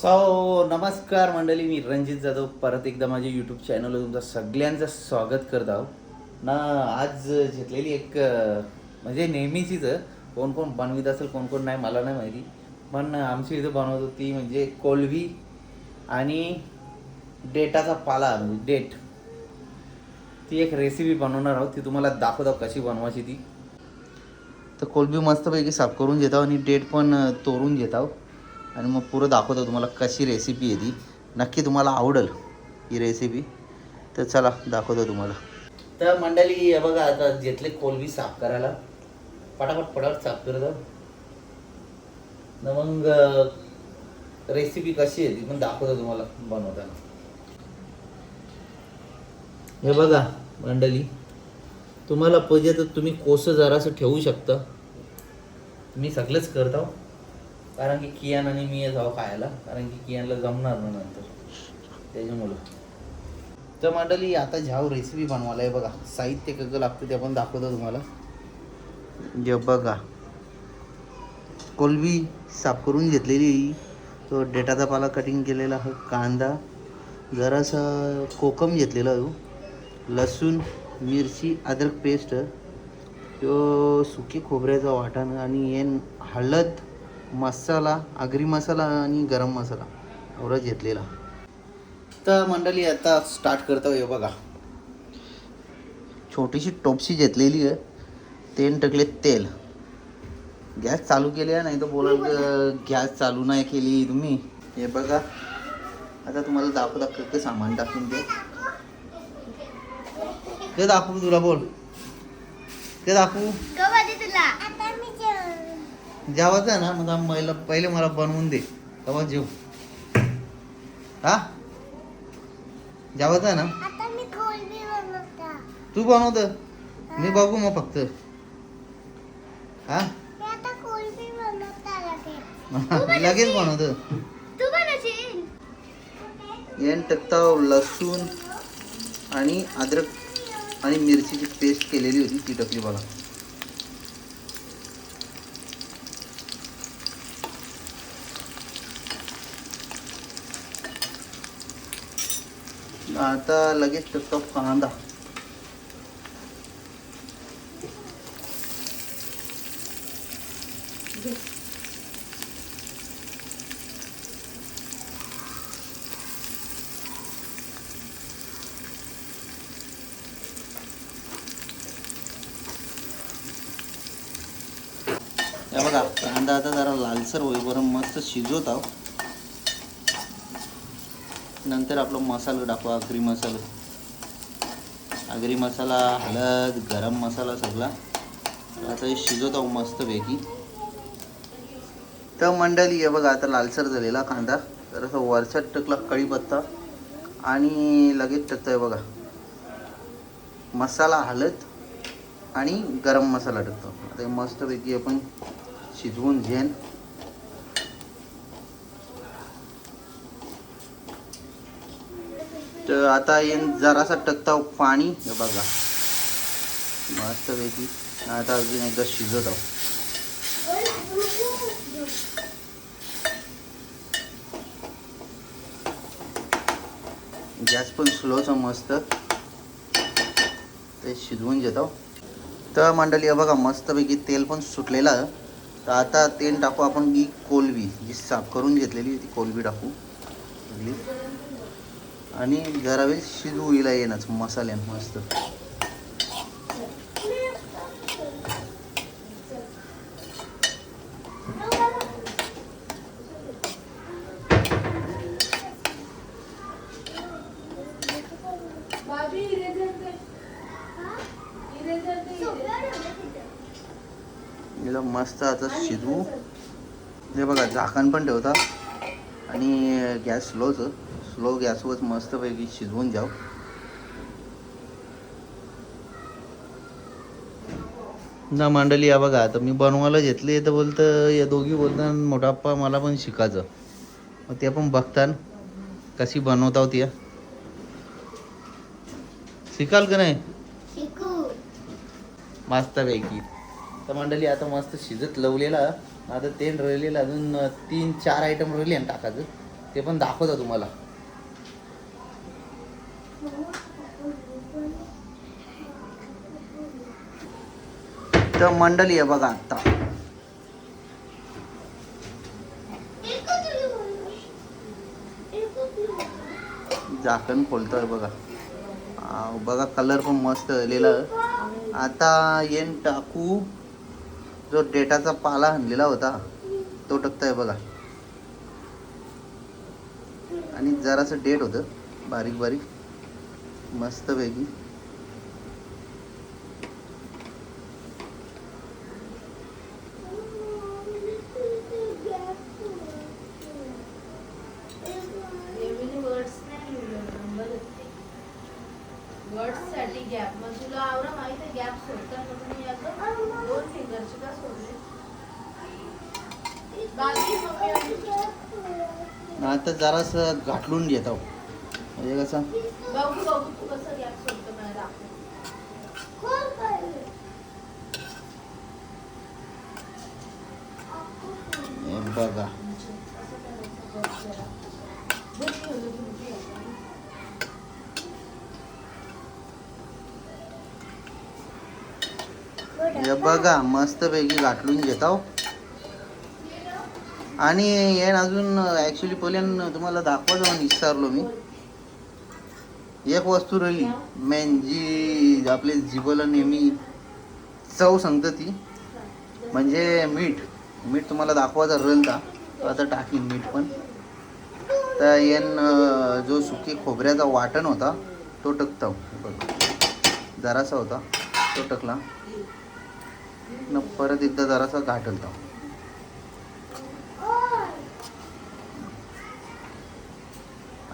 नमस्कार मंडळी, मी रणजित जाधव परत एकदा माझ्या यूट्यूब चॅनलवर तुमचं सगळ्यांचं स्वागत करत आहो ना. आज घेतलेली एक म्हणजे नेहमीचीच कोण कोण बनवित असेल कोण कोण नाही मला नाही माहिती, पण आमची इथं बनवत होती म्हणजे कोलबी आणि डेटाचा पाला म्हणजे डेट, ती एक रेसिपी बनवणार आहोत. ती तुम्हाला दाखवतो कशी बनवायची ती. तर कोलबी मस्तपैकी साफ करून घेतो आणि डेट पण तोडून घेतो आणि मग पुरं दाखवतो तुम्हाला कशी रेसिपी आहे ती. नक्की तुम्हाला आवडेल ही रेसिपी. तर चला दाखवतो तुम्हाला. तर मंडळी हे बघा, आता घेतले कोलबी साफ करायला, पटापट साफ करतो ना. मग रेसिपी कशी आहे ती पण दाखवतो तुम्हाला बनवताना. हे बघा मंडळी, तुम्हाला पाहिजे तर तुम्ही कोसं जरासं ठेवू शकता. मी सगळंच करतो कारण की कियान आणि मी जाऊ खायला, कारण की कियानला जमणार ना नंतर, त्याच्यामुळं. तर मंडळी आता झाव रेसिपी बनवायला आहे बघा. साहित्य कसं लागतं ते आपण दाखवतो तुम्हाला. जे बघा, कोलबी साफ करून घेतलेली, तो डेटाचा पाला कटिंग केलेला आहे, कांदा, जरासा कोकम घेतलेला आहे, लसूण, मिरची, अद्रक पेस्ट, तो सुकी खोबऱ्याचा वाटण आणि येन हळद, मसाला, आगरी मसाला आणि गरम मसाला एवढं घेतलेला. तर मंडळी आता स्टार्ट करतो. हे बघा, छोटीशी टोपशी घेतलेली आहे, तेल टाकले, तेल, गॅस चालू केली, नाही तर बोलाल गॅस चालू नाही केली तुम्ही. हे बघा, आता तुम्हाला दाखवता कसं सामान टाकून ते दाखवू तुला, बोल ते दाखवू जेवायचं आहे ना. मग पहिले मला बनवून दे, तेव्हा जेव. हा, जेवायचं आहे ना. तू बनवत, मी बघू मग फक्त. हा लगेच बनवत. यान टाकता लसूण आणि अद्रक आणि मिरचीची पेस्ट केलेली होती ती टाकली बघा. आता लगेच टाकतो कांदा. हे बघा, कांदा आता जरा लालसर होईपर्यंत मस्त शिजवत आहो. नंतर आपलं मसाला टाकू, आगरी मसाला, हळद, गरम मसाला सगळा. आता हे शिजवत आहो मस्तपैकी. तर मंडळी हे बघा, आता लालसर झालेला कांदा, तर असं वरच्यात टाकला कढीपत्ता आणि लगेच टाकतोय बघा मसाला, हळद आणि गरम मसाला टाकतो. आता हे मस्तपैकी आपण शिजवून घेईन. तर आता येईन जरासा टाकता पाणी. हे बघा मस्तपैकी. आता अजून एकदा शिजत आहो. गॅस पण स्लोच मस्त, ते शिजवून घेतो. तर मंडळी हे बघा, मस्तपैकी तेल पण सुटलेलं आहे. तर आता तेल टाकू आपण ही कोलबी जी साफ करून घेतलेली ती कोलबी टाकू आणि जरा वेळ शिजवू हिला येणंच मसाल्यान मस्त. हिला मस्त आता शिजवू. हे बघा, झाकण पण ठेवता आणि गॅस स्लो गॅसवर मस्तपैकी शिजवून जाऊ. ना मंडळी या बघा, आता मी बनवायला घेतले तर बोलतं या दोघी बोलतात मोठा आप्पा मला पण शिकायचं. मग ते पण बघतान कशी बनवता होती, शिकाल का नाही मस्तपैकी. तर मंडळी आता मस्त शिजत लवलेला. आता तेल राहिलेलं अजून 3-4 आयटम राहिले टाकायचं. ते पण दाखवतो तुम्हाला. तर मंडळी आहे बघा आता. झाकण खोलतोय बघा. बघा कलर पण मस्त आलेला. आता येण टाकू. जो डेटाचा पाला आणलेला होता तो टाकताय बघा. आणि जरासं डेट होतं बारीक बारीक मस्त पैकी. वर्ड्ससाठी गॅप. मग तुला आवरा माहिती आहे गॅप सोडतात म्हणून मी आता 2 फिंगरची का सोडले. बाकी आता जरासं घाटलून घेत आहो. म्हणजे कसं बघू बघू तू कसं गॅप सोडतो मला दाखव. हे बघा. हे बघा मस्त पैकी गाठलून घेताव. आणि हे अजून ॲक्च्युली पहिले तुम्हाला दाखवायचं विसरलो मी. एक वस्तू राहिली मेन जी आपले जिभेला नेहमी चव सांगतं ती म्हणजे मीठ. मीठ तुम्हाला दाखवायचं राहिलं तर आता टाकीन मीठ पण. तर येन जो सुकी खोबऱ्याचा वाटण होता तो टाकतो बघा. जरासा होता तो टाकला न परत एकदा जरासा घाटलता.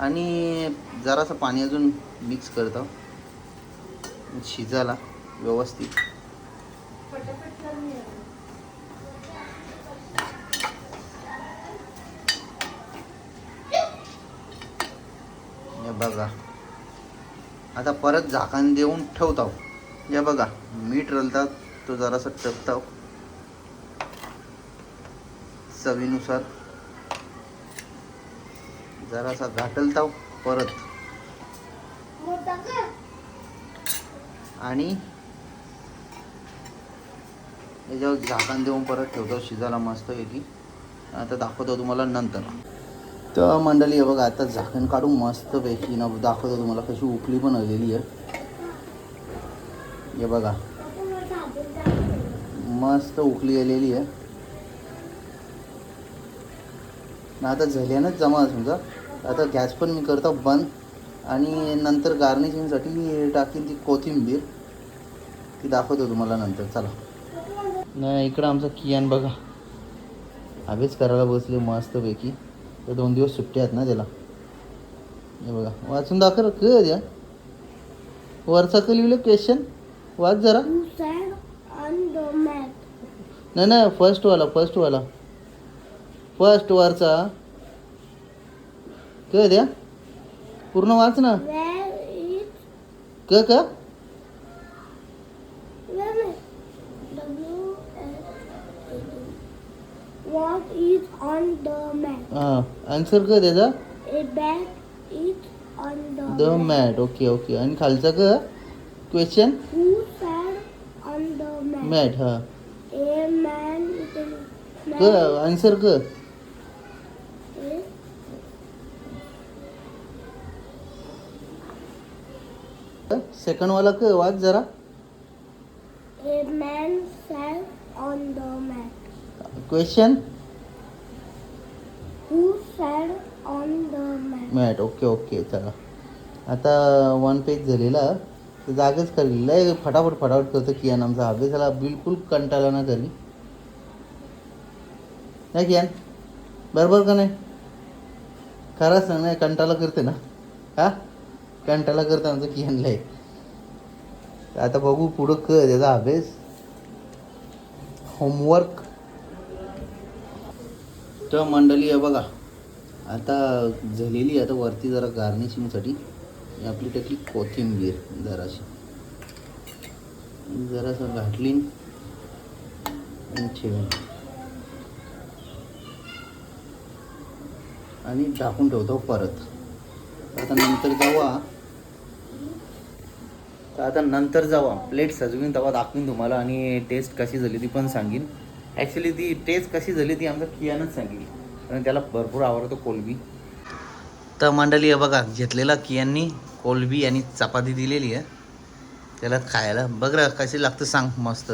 आणि जरासं पाणी अजून मिक्स करतो शिजायला व्यवस्थित. हे बघा आता परत झाकण देऊन ठेवतो. हे बघा मीठ रलतात तो जरासा टाकतो चवीनुसार. जरासा घाटलताव परत. आणि याच्यावर झाकण देऊन परत ठेवतो शिजायला मस्त पैकी. आता दाखवतो तुम्हाला नंतर. तर मंडळी हे बघा आता झाकण काढून मस्त पैकी ना दाखवतो तुम्हाला कशी उकळी पण आलेली आहे. हे बघा मस्त उकळी आलेली आहे. आता झाल्यानंच जमा समजा. आता गॅस पण मी करतो बंद. आणि नंतर गार्निशिंगसाठी टाकीन ती कोथिंबीर. ती दाखवतो तुम्हाला नंतर. चला नाही इकडं आमचा कियान बघा अभ्यास करायला बसले मस्त पैकी. तर 2 दिवस सुट्टी आहेत ना त्याला. हे बघा वाचून दाखव क द्या. वरचा का लिहिलं क्वेश्चन वाच जरा. नाही नाही फर्स्ट वाला फर्स्ट वरचा क द्या पूर्ण वाच ना. क What is on the mat? Answer क त्याचा. A bag is on the mat. Okay okay. आणि खालचा क question. Who sat on the mat? Mat. हा A man sitting. क आन्सर क. सेकंड वाला क वाच जरा. A man sat on the mat. Question. Who sat on the mat? Mat. Okay okay. चला आता 1 पेज झालेला. तर जागच करलेला आहे. फटाफट करतो कियान आमचा अभ्यासाला बिलकुल कंटाळा ना घरी. नाही कियान बरोबर का नाही. खरंच सांग नाही कंटाळा करते ना. हा कंटाळा करते आमचं कियानला. आता बघू पुढं त्याचा अभ्यास होमवर्क. तर मंडळी आहे बघा आता झालेली. आता वरती जरा गार्निशिंगसाठी आपली टाकली कोथिंबीर जरासं घातली आणि ठेवली. आणि टाकून ठेवतो परत. आता नंतर जावा प्लेट सजवीन तेव्हा दाखवीन तुम्हाला आणि टेस्ट कशी झाली ती पण सांगेन. ॲक्च्युली ती टेस्ट कशी झाली ती आमचा कियानच सांगेल कारण त्याला भरपूर आवडतो कोलबी. तर मंडळी आहे बघा, घेतलेला कियांनी कोलबी आणि चपाती दिलेली आहे त्याला खायला. बघ रा कशी लागतं सांग. मस्त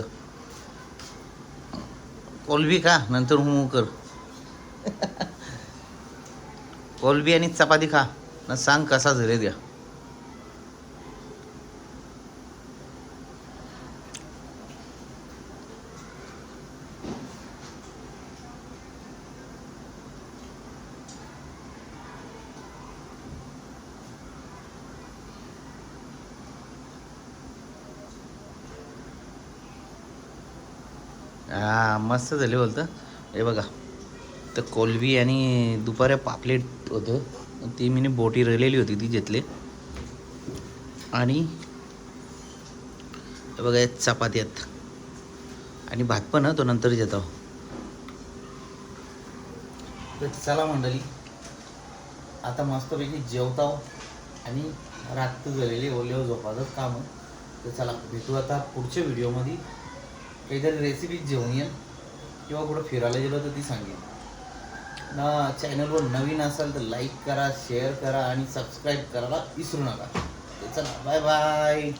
कोलबी खा नंतर हू कर. कोलबी आणि चपाती खा ना सांग कसा झाले द्या. हा मस्त झाले बोलतं. हे बघा तर कोलबी आणि दुपारी पापलेट होतं ती मी बोटी राहिलेली होती ती घेतली आणि हे बघा चपाती आहेत आणि भात पण तो नंतर घेतो. तर चला मंडळी आता मस्तपैकी जेवतो आणि रात्र झालेली ओल्यावर झोपाचं काम. तर चला भेटू आता पुढच्या व्हिडिओमध्ये. काहीतरी रेसिपीज घेऊन येईन किंवा कुठं फिरायला गेलो तर ती सांगेन ना. चॅनलवर नवीन असाल तर लाईक करा, शेअर करा आणि सबस्क्राईब करायला विसरू नका. चला बाय बाय.